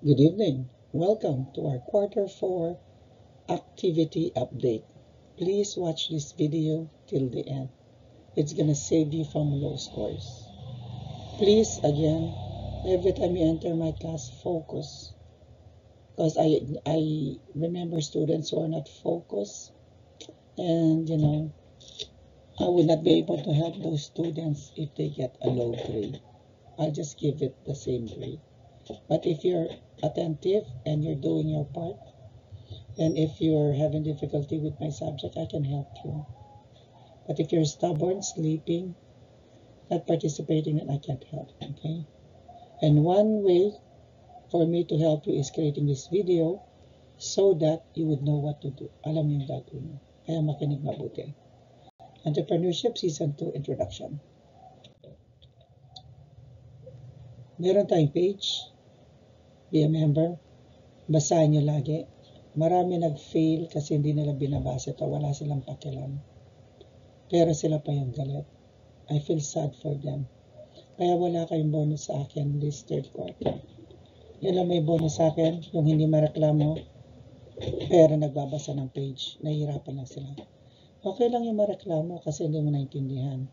Good evening. Welcome to our Quarter 4 activity update. Please watch this video till the end. It's gonna save you from low scores. Please, again, every time you enter my class, focus. Because I remember students who are not focused, and I will not be able to help those students if they get a low grade. I'll just give it the same grade. But if you're attentive and you're doing your part, and if you're having difficulty with my subject, I can help you. But if you're stubborn, sleeping, not participating, then I can't help, okay? And one way for me to help you is creating this video so that you would know what to do. Alam yung gagawin mo. Kaya makinig mabuti. Entrepreneurship Season 2 Introduction. Meron tayong page. Be a member. Basahin nyo lagi. Marami nag-fail kasi hindi nila binabasa ito. Wala silang pakialam. Pero sila pa yung galit. I feel sad for them. Kaya wala kayong bonus sa akin this third quarter. Yun lang may bonus sa akin, yung hindi mareklamo, pero nagbabasa ng page. Nahihirapan lang sila. Okay lang yung mareklamo kasi hindi mo naintindihan.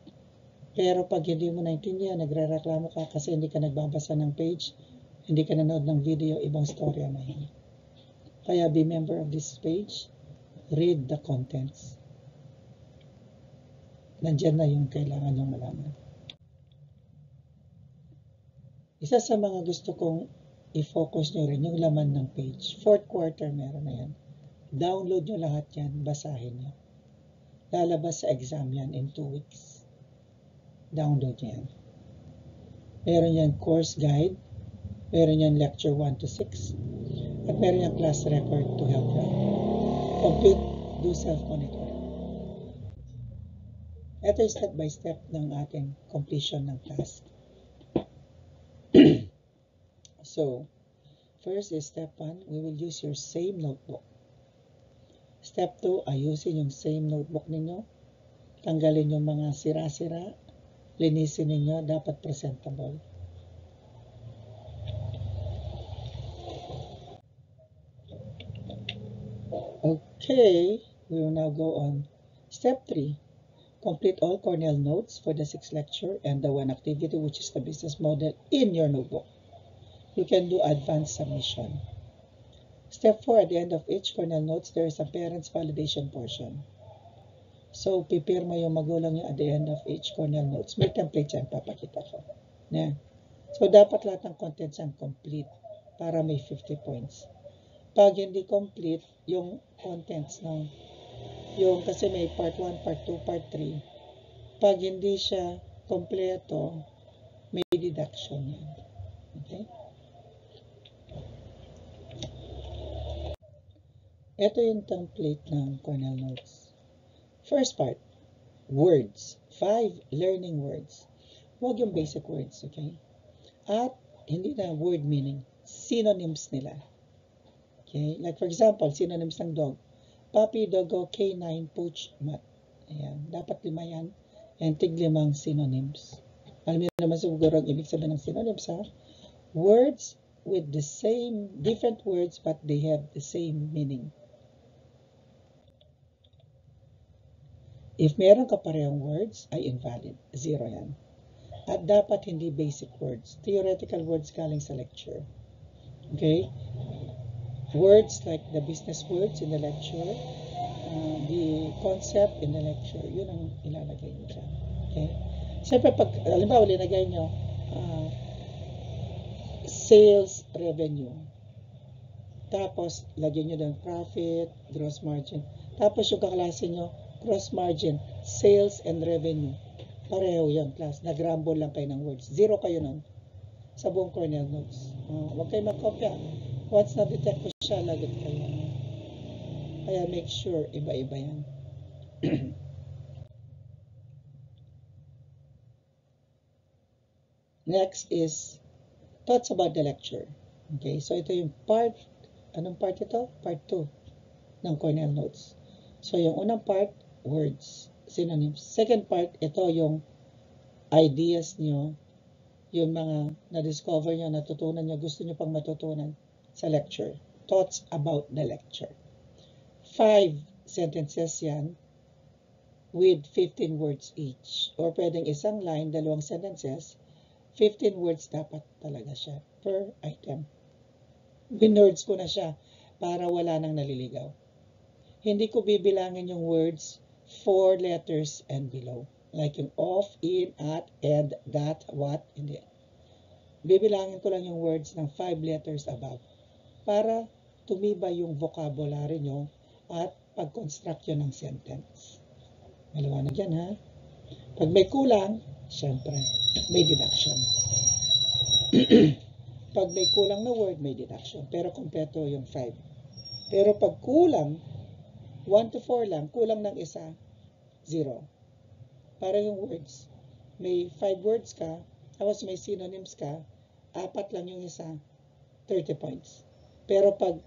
Pero pag hindi mo naintindihan, nagre-reklamo ka kasi hindi ka nagbabasa ng page, hindi ka nanood ng video, ibang storya na yun. Kaya be member of this page, read the contents. Nandyan na yung kailangan yung malaman. Isa sa mga gusto kong i-focus nyo rin yung laman ng page. Fourth quarter meron na yan. Download nyo lahat yan, basahin nyo. Lalabas sa exam yan in 2 weeks. Download nyo yan. Meron yan course guide, meron yan lecture 1 to 6, at meron yan class record to help you. Complete, do self-monitor. Ito yung step by step ng ating completion ng task. So, first is step 1, we will use your same notebook. Step 2, ayusin yung same notebook ninyo. Tanggalin yung mga sira-sira. Linisin ninyo, dapat presentable. Okay, we will now go on. Step 3, complete all Cornell notes for the 6th lecture and the 1 activity, which is the business model, in your notebook. You can do advanced submission. Step 4, at the end of each Cornell notes, there is a parents validation portion. So, pipirma yung magulang niya at the end of each Cornell notes. May template yan, papakita ko. Yan. So, dapat lahat ng contents yan complete para may 50 points. Pag hindi complete, yung contents ng, yung kasi may part 1, part 2, part 3, pag hindi siya kompleto, may deduction yan. Okay? Ito yung template ng Cornell Notes. First part, words. 5 learning words. Huwag yung basic words, okay? At hindi na word meaning, synonyms nila. Okay? Like for example, synonyms ng dog. Puppy, doggo, canine, pooch, mat. Ayan. Dapat 5 yan. And tig-5 synonyms. Alam niyo naman siguro ang ibig sabihin ng synonyms, ha? Words with the same, different words, but they have the same meaning. If meron ka parehong words, ay invalid. 0 yan. At dapat hindi basic words. Theoretical words galing sa lecture. Okay? Words like the business words in the lecture, the concept in the lecture, yun ang ilalagay nyo dyan. Okay? Siyempre, pag, alimbawa, linagay nyo, sales revenue. Tapos, lagyan nyo ng profit, gross margin. Tapos, yung kaklase nyo, gross margin, sales and revenue. Pareho yan, class. Nag-rumble lang kayo ng words. 0 kayo nun sa buong Cornell Notes. Huwag kayo magkopya. Once na-detect ko siya, lagot kayo. Kaya make sure, iba-iba yan. Next is thoughts about the lecture. Okay, so ito yung part, anong part ito? Part 2 ng Cornell Notes. So yung unang part, words, synonyms. Second part, ito yung ideas nyo, yung mga na-discover nyo, natutunan nyo, gusto nyo pang matutunan. sa lecture. Thoughts about the lecture. 5 sentences yan with 15 words each. Or pwedeng isang line, dalawang sentences, 15 words dapat talaga siya per item. Binords ko na siya para wala nang naliligaw. Hindi ko bibilangin yung words 4 letters and below. Like yung of, in, at, and, that, what, hindi. Bibilangin ko lang yung words ng 5 letters above para tumibay yung vocabulary nyo at pag-construct yun ng sentence. Maliwanag yan, ha? Pag may kulang, syempre, may deduction. Pag may kulang na word, may deduction. Pero kompleto yung 5. Pero pag kulang, 1 to 4 lang, kulang ng isa, 0. Para yung words, may 5 words ka, tapos may synonyms ka, 4 lang yung isa, 30 points. Pero pag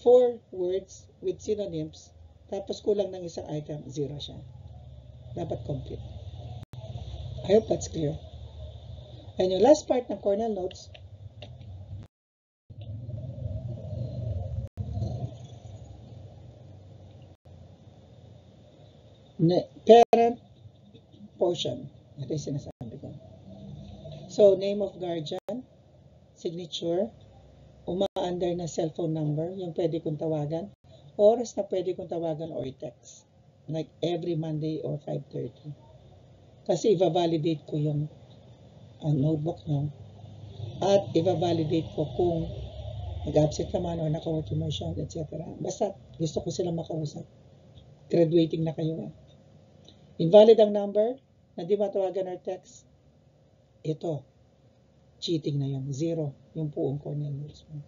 4 words with synonyms, tapos kulang ng isang item, 0 siya. Dapat complete. I hope that's clear. And yung last part ng Cornell Notes, parent portion. Ito yung sinasabi ko. So, name of guardian, signature, uma-under na cellphone number, yung pwede kong tawagan, oras na pwede kong tawagan or text. Like every Monday or 5:30. Kasi i-validate ko yung notebook nyo. At i-validate ko kung mag-absent naman or naka-work immersion, etc. Basta gusto ko silang makausap. Graduating na kayo. Invalid ang number na di matawagan or text. Ito. Cheating na yun. 0. Yung buong Cornell Notes mo.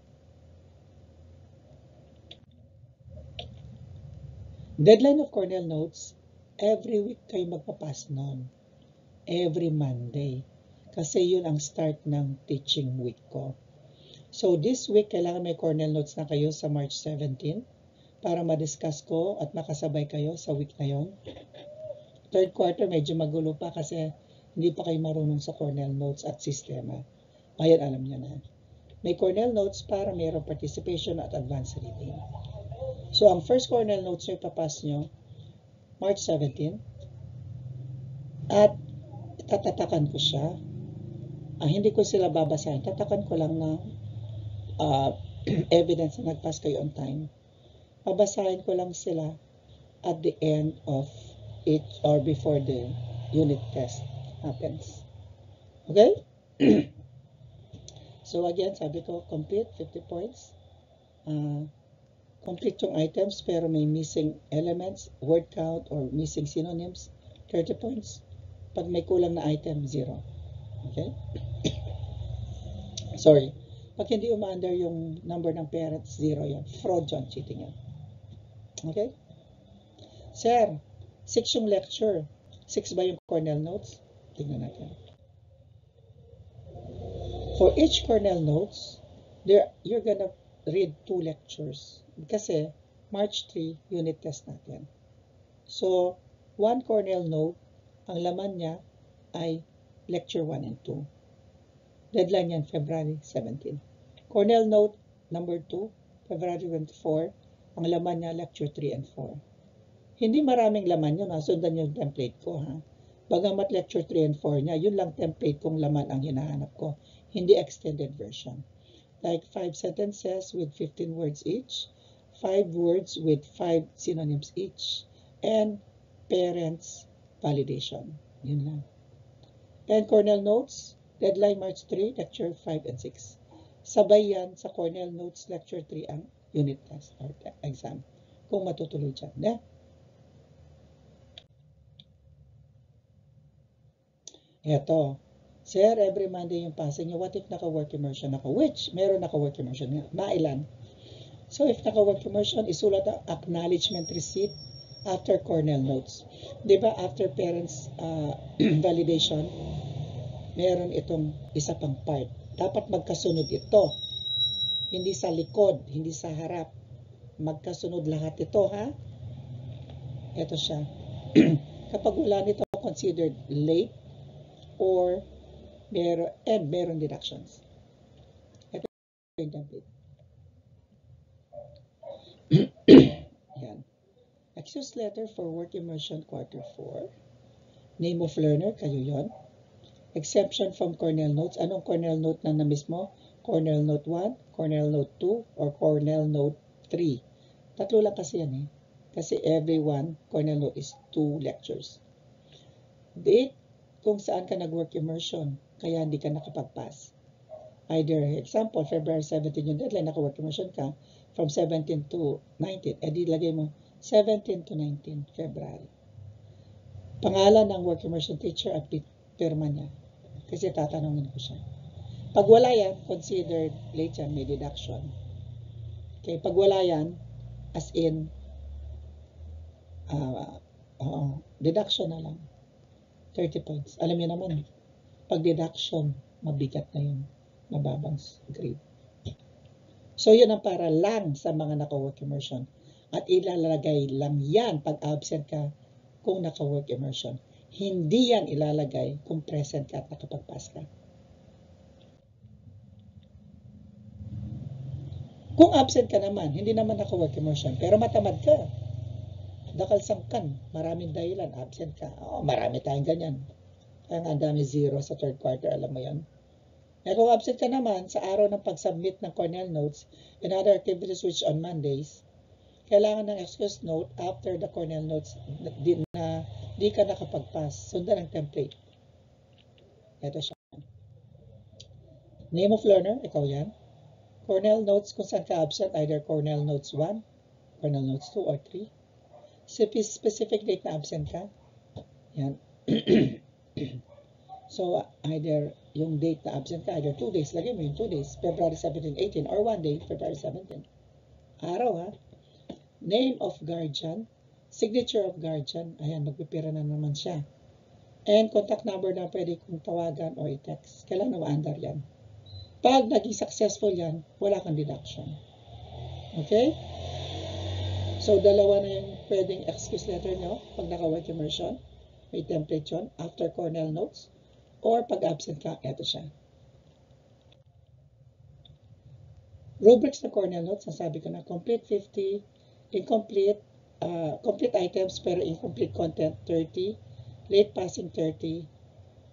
Deadline of Cornell Notes, every week kayo magpapas nun. Every Monday. Kasi yun ang start ng teaching week ko. So this week, kailangan may Cornell Notes na kayo sa March 17 para ma-discuss ko at makasabay kayo sa week na yon. Third quarter, medyo magulo pa kasi hindi pa kayo marunong sa Cornell Notes at sistema. Ngayon, alam niyo na. May Cornell Notes para mayroong participation at advanced reading. So, ang first Cornell Notes nyo ipapas nyo, March 17. At tatatakan ko siya. Hindi ko sila babasahin. Tatakan ko lang na evidence na nag-pass kayo on time. Babasahin ko lang sila at the end of it or before the unit test happens. Okay? So again, sabi ko, complete 50 points. Complete yung items pero may missing elements, word count, or missing synonyms, 30 points. Pag may kulang na item, 0. Okay? Sorry. Pag hindi uma-under yung number ng parents, 0 yan. Fraud yan, cheating yan. Okay? Sir, 6 yung lecture. 6 ba yung Cornell Notes? Tingnan natin. For each Cornell Notes, you're gonna read 2 lectures. Kasi March 3, unit test natin. So, 1 Cornell Note, ang laman niya ay lecture 1 and 2. Deadline yan, February 17. Cornell Note number 2, February 24, ang laman niya lecture 3 and 4. Hindi maraming laman yun, sundan yung template ko, ha. Bagamat lecture 3 and 4 niya, yun lang template kong laman ang hinahanap ko. Hindi extended version. Like 5 sentences with 15 words each, 5 words with 5 synonyms each, and parents validation. Yun lang. And Cornell Notes, deadline March 3, lecture 5 and 6. Sabay yan sa Cornell Notes lecture 3 ang unit test or exam. Kung matutuloy dyan. Yeah? Eto. Sir, every Monday yung passing nyo. What if naka-work immersion ako? Which? Meron naka-work immersion nga. Mailan? So, if naka-work immersion, isulat ang acknowledgement receipt after Cornell Notes. Diba, after parents validation, meron itong isa pang part. Dapat magkasunod ito. Hindi sa likod, hindi sa harap. Magkasunod lahat ito, ha? Ito siya. Kapag wala nito, considered late or meron deductions. Ito yung template. excuse letter for work immersion quarter 4. Name of learner, kayo yon. Exemption from Cornell notes. Anong Cornell note na na-miss mo? Cornell note 1, Cornell note 2, or Cornell note 3. Tatlo lang kasi yan eh. Kasi every one, Cornell note is 2 lectures. Date kung saan ka nag-work immersion, kaya hindi ka nakapag-pass. Either, example, February 17 yung deadline, naka-work immersion ka, from 17 to 19, edi lagay mo 17 to 19 February. Pangalan ng work immersion teacher at pirma niya. Kasi tatanungin ko siya. Pag wala yan, considered late yan, may deduction. Okay, pag wala yan, as in, deduction na lang. 30 points. Alam niyo naman, pag deduction, mabigat na yun. Mababang grade. So, yun ang para lang sa mga naka-work immersion. At ilalagay lang yan pag absent ka kung naka-work immersion. Hindi yan ilalagay kung present ka at nakapag-pass ka. Kung absent ka naman, hindi naman naka-work immersion, pero matamad ka, dakalsangkan, maraming dahilan, absent ka. Marami tayong ganyan. Kaya nga ang dami zero sa third quarter, alam mo yan. Eh kung absent ka naman sa araw ng pag-submit ng Cornell notes and other activities which on Mondays, kailangan ng excuse note after the Cornell notes na di ka nakapag-pass. Sundan ang template. Ito siya. Name of learner, ikaw yan. Cornell notes kung saan ka absent, either Cornell notes 1, Cornell notes 2, or 3. Specific date na absent ka. Yan. So, either yung date na absent ka, either 2 days, lagay mo yung 2 days, February 17, 18, or 1 day, February 17. Araw ha. Name of guardian, signature of guardian, ayan, magpipira na naman siya. And contact number na pwede kong tawagan o i-text. Kailangan ma-under yan. Pag naging successful yan, wala kang deduction. Okay? So, dalawa na yung pwedeng excuse letter nyo pag naka-work immersion. May template yun after Cornell notes. Or pag absent ka, eto siya. Rubrics na Cornell notes, nasabi ko na complete 50, incomplete, complete items pero incomplete content 30, late passing 30,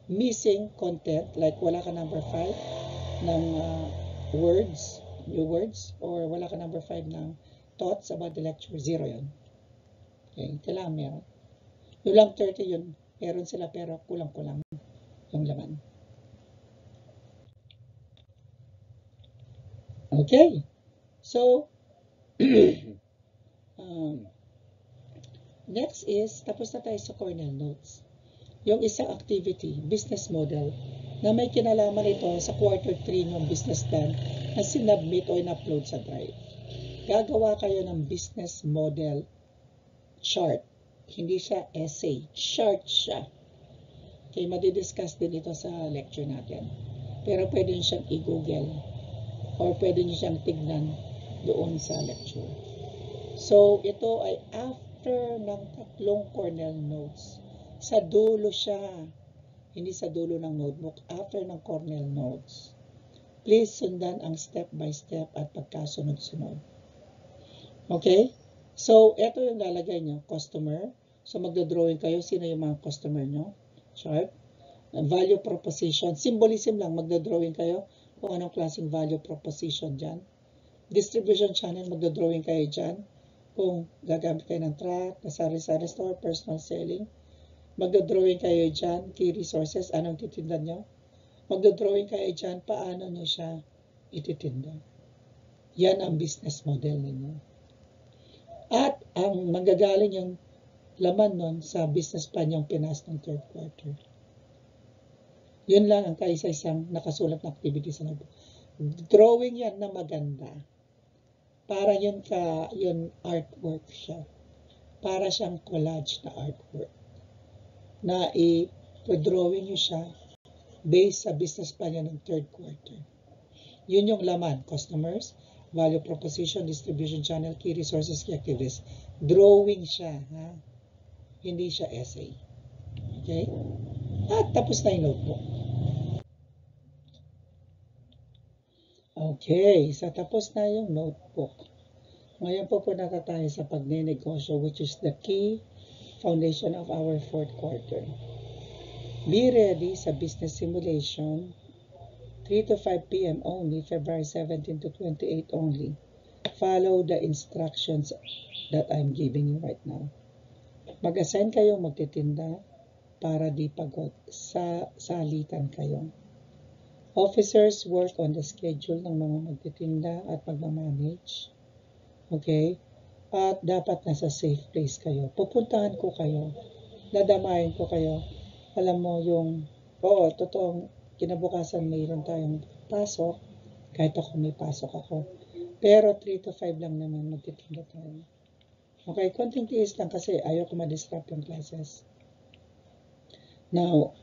missing content like wala ka number 5 ng words, new words, or wala ka number 5 ng thoughts about the lecture, 0 yun. Okay, kailangan meron. Yung lang 30 yun, meron sila pero kulang-kulang yung laman. Okay, so next is, tapos na tayo sa Cornell notes. Yung isang activity, business model, na may kinalaman ito sa quarter 3 ng business plan na sinubmit o in-upload sa Drive. Gagawa kayo ng business model chart. Hindi siya essay, chart siya. Okay, madidiscuss din ito sa lecture natin. Pero pwede nyo siyang i-google or pwede nyo siyang tignan doon sa lecture. So, ito ay after ng 3 Cornell notes. Sa dulo siya. Hindi sa dulo ng notebook. After ng Cornell notes. Please sundan ang step by step at pagkasunod-sunod. Okay? So, ito yung lalagay nyo. Customer. So, magdodrawing kayo. Sino yung mga customer nyo? Chart. Value proposition. Symbolism lang. Magdodrawing kayo kung anong klaseng value proposition dyan. Distribution channel. Magdodrawing kayo dyan. Kung gagamit kayo ng track, na sari-sari store, personal selling. Magdodrawing kayo dyan. Key resources. Anong titindan nyo? Magdodrawing kayo dyan. Paano nyo siya ititinda? Yan ang business model ninyo. At ang manggagaling yung laman nun sa business plan yung pinas ng third quarter. Yun lang ang kaisa-isang nakasulat na activity sa notebook. Drawing yan na maganda. Para yun artwork siya. Para siyang collage na artwork. Na i-drawing nyo siya based sa business plan yan ng third quarter. Yun yung laman. Customers, value proposition, distribution channel, key resources, key activities. Drawing siya. Ha? Hindi siya essay. Okay? At tapos na yung notebook. Okay, so tapos na yung notebook. Ngayon pupunta tayo sa pagnenegosyo, which is the key foundation of our fourth quarter. Be ready sa business simulation, 3 to 5 p.m. only, February 17 to 28 only. Follow the instructions that I'm giving you right now. Mag-assign kayong magtitinda para di pagod. Salitan kayo. Officers work on the schedule ng mga magtitinda at magmamanage. Okay? At dapat nasa safe place kayo. Pupuntahan ko kayo. Dadamayin ko kayo. Alam mo yung, totoong kinabukasan mayroon tayong pasok. Kahit ako may pasok ako. Pero 3 to 5 lang naman magtitinda tayo. Okay, konting tiis lang kasi ayaw ko ma-disrupt yung classes. Now,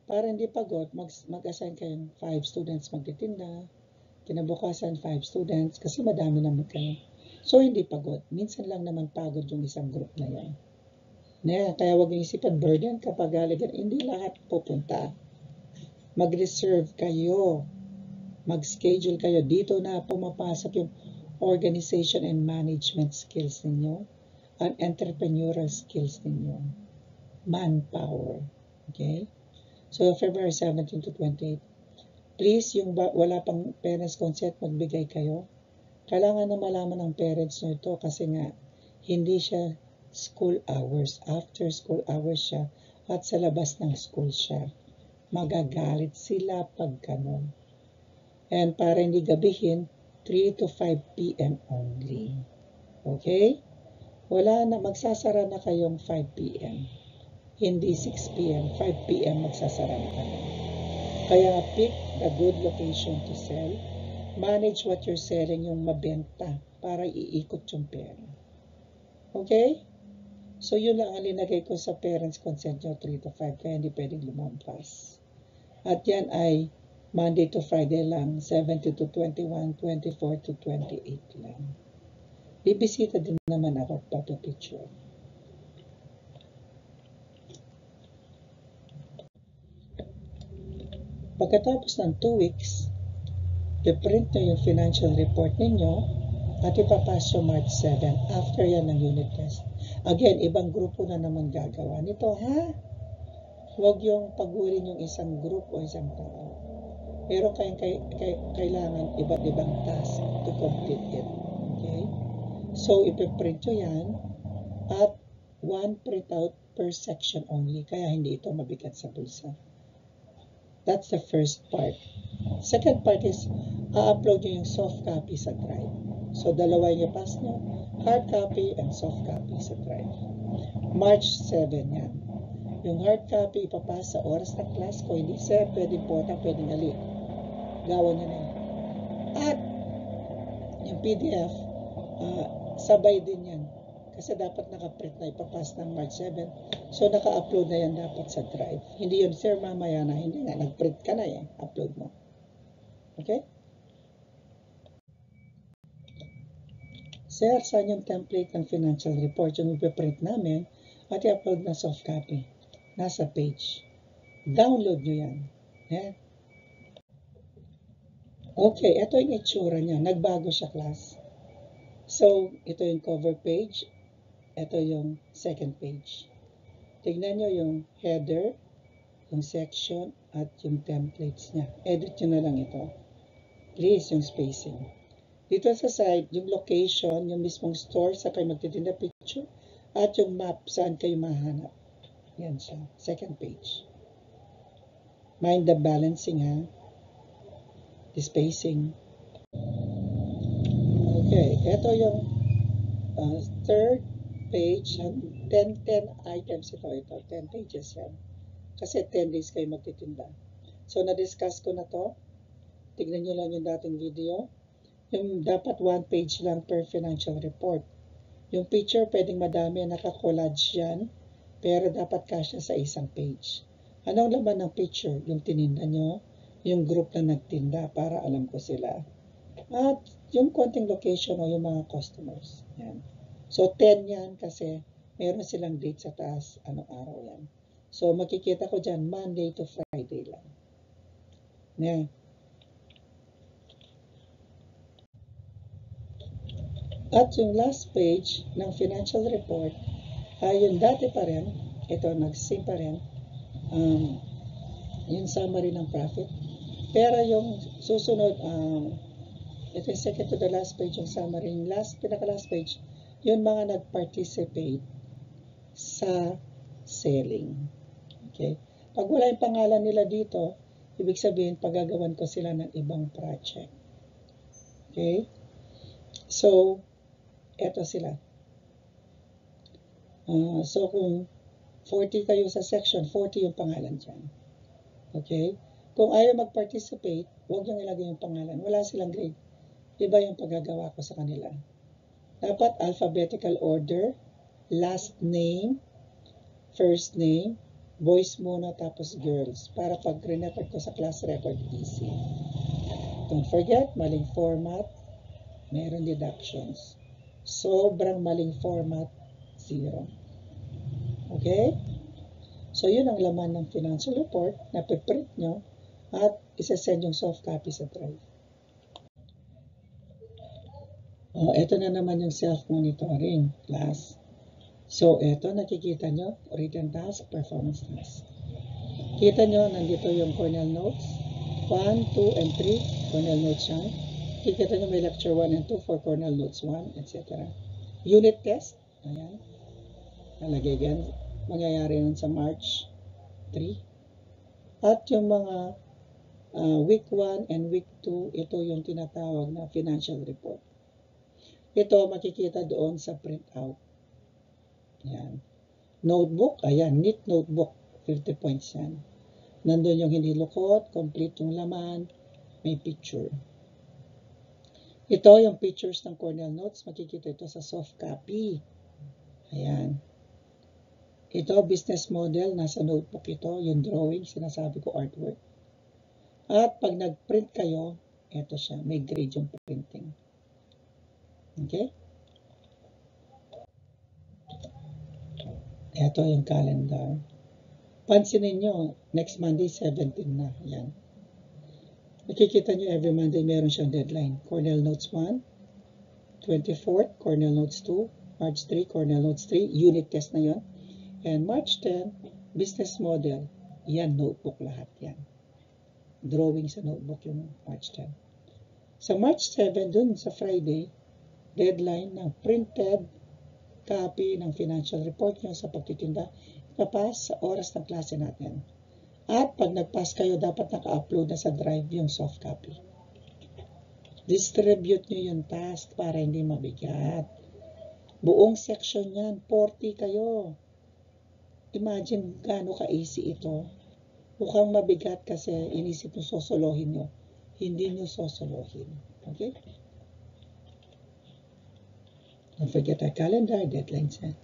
para hindi pagod, mag-assign kayong 5 students magtitinda, kinabukasan 5 students, kasi madami naman kayo. So, hindi pagod. Minsan lang naman pagod yung isang group na yan. Kaya huwag yung isipan burden kapag haligan. Hindi lahat pupunta. Mag-reserve kayo. Mag-schedule kayo. Dito na pumapasok yung organization and management skills ninyo, and entrepreneurial skills ninyo, manpower. Okay? So, February 17 to 28. Please, yung wala pang parents consent, magbigay kayo. Kailangan na malaman ng parents nyo ito kasi nga, hindi siya school hours. After school hours siya at sa labas ng school siya. Magagalit sila pag ganun. And para hindi gabihin, 3 to 5 p.m. only. Okay? Wala na, magsasara na kayong 5 p.m. Hindi 6 p.m. 5 p.m. magsasara na kayo. Kaya pick a good location to sell. Manage what you're selling, yung mabenta para iikot yung pera. Okay? So, yun lang ang linagay ko sa parents consent nyo, 3 to 5, kaya hindi pwedeng lumampas. At yan ay Monday to Friday lang, 17 to 21, 24 to 28 lang. Bibisita din naman ako at papapicture. Pagkatapos ng 2 weeks, i-print nyo yung financial report ninyo at ipapasok March 7. After yan ng unit test. Again, ibang grupo na naman gagawa nito, ha? Huwag yung pagurin yung isang group o isang tao. Pero kailangan iba't ibang task to complete it. Okay? So, ipiprint nyo yan at 1 printout per section only. Kaya hindi ito mabigat sa bulsa. That's the first part. Second part is, upload nyo yung soft copy sa Drive. So, dalawa yung pass nyo, hard copy and soft copy sa Drive. March 7 yan. Yung hard copy ipapasa sa oras ng class ko. Hindi sir, pwedeng pota, pwedeng ali. Gawan nyo na yun. At yung PDF, sabay din yan. Kasi dapat nakaprint na ipapas ng March 7. So, naka-upload na yan dapat sa Drive. Hindi yun, sir, mamaya na. Hindi nga, nag-print ka na yan. Upload mo. Okay? Sir, saan yung template ng financial report? Yung ipiprint namin at i-upload na soft copy. Nasa page. Download nyo yan. Yeah. Okay, ito yung itsura niya. Nagbago siya, class. So, ito yung cover page. Ito yung second page. Tignan nyo yung header, yung section, at yung templates niya. Edit nyo na lang ito. Please, yung spacing. Dito sa side, yung location, yung mismong store sa kayo magtitinda picture, at yung map saan kayo mahanap. Yan siya. Second page. Mind the balancing, ha? The spacing. Okay, ito yung third page. 10 items ito. 10 pages yan. Kasi 10 days kayo magtitinda. So, na-discuss ko na to. Tignan nyo lang yung dating video. Yung dapat 1 page lang per financial report. Yung picture, pwedeng madami. Naka-collage yan. Pero dapat kasya sa isang page. Anong laman ng picture? Yung tininda nyo, yung group na nagtinda para alam ko sila. At yung konting location o yung mga customers. Yan. So, 10 yan kasi meron silang date sa taas. Anong araw yan. So, makikita ko dyan, Monday to Friday lang. Yan. At yung last page ng financial report ay yung dati pa rin, ito nag-same pa rin, yung summary ng profit. Pero yung susunod, ito yung second to the last page, yung summary. Yung pinaka-last page, yung mga nag-participate sa selling. Okay? Pag wala yung pangalan nila dito, ibig sabihin, pagagawan ko sila ng ibang project. Okay? So, eto sila. So, kung 40 kayo sa section, 40 yung pangalan dyan. Okay? Kung ayaw mag-participate, huwag yung ilagay yung pangalan. Wala silang grade. Iba yung paggagawa ko sa kanila. Dapat alphabetical order, last name, first name, boys muna tapos girls. Para pag re-record ko sa class record, easy. Don't forget, maling format, meron deductions. Sobrang maling format, 0. Okay? So, yun ang laman ng financial report na piprint nyo at isa-send yung soft copy sa drive. Ito na naman yung self-monitoring class. So, ito nakikita nyo, written task, performance task. Kita nyo, nandito yung Cornell Notes. 1, 2, and 3, Cornell Notes yan. Kikita nyo may lecture 1 and 2 for Cornell Notes 1, etc. Unit test, ayan. Nalagay yan. Mangyayari nun sa March 3. At yung mga week 1 and week 2, ito yung tinatawag na financial report. Ito makikita doon sa printout. Ayan. Notebook, ayan, neat notebook, 50 points yan. Nandun yung hindi lukot, complete yung laman, may picture. Ito yung pictures ng Cornell Notes, makikita ito sa soft copy. Ayan. Ito, business model, nasa notebook ito, yung drawing, sinasabi ko artwork. At pag nag-print kayo, ito siya, may grade yung printing. Okay? Ito yung calendar. Pansinin nyo, next Monday, 17 na. Yan. Nakikita nyo, every Monday meron siyang deadline. Cornell Notes 1, 24th, Cornell Notes 2, March 3, Cornell Notes 3, unit test na yon. And March 10, business model. Yan, notebook lahat yan. Drawing sa notebook yung March 10. Sa March 7, dun sa Friday, deadline ng printed copy ng financial report nyo sa pagtitinda, ipapas sa oras ng klase natin. At pag nag-pass kayo, dapat naka-upload na sa drive yung soft copy. Distribute nyo yung task para hindi mabigat. Buong section yan, 40 kayo. Imagine gaano ka-easy ito. Mukhang mabigat kasi inisip nyo sosolohin nyo. Hindi nyo sosolohin. Okay? Don't forget our calendar, deadline set.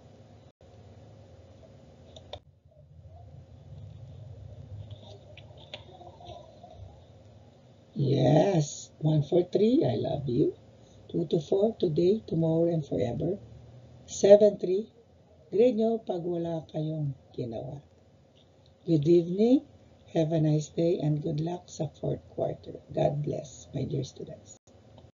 Yes. 1 for 3, I love you. 2 to 4, today, tomorrow, and forever. 7-3, grade nyo pag wala kayong ginawa. Good evening, have a nice day, and good luck sa 4th quarter. God bless, my dear students.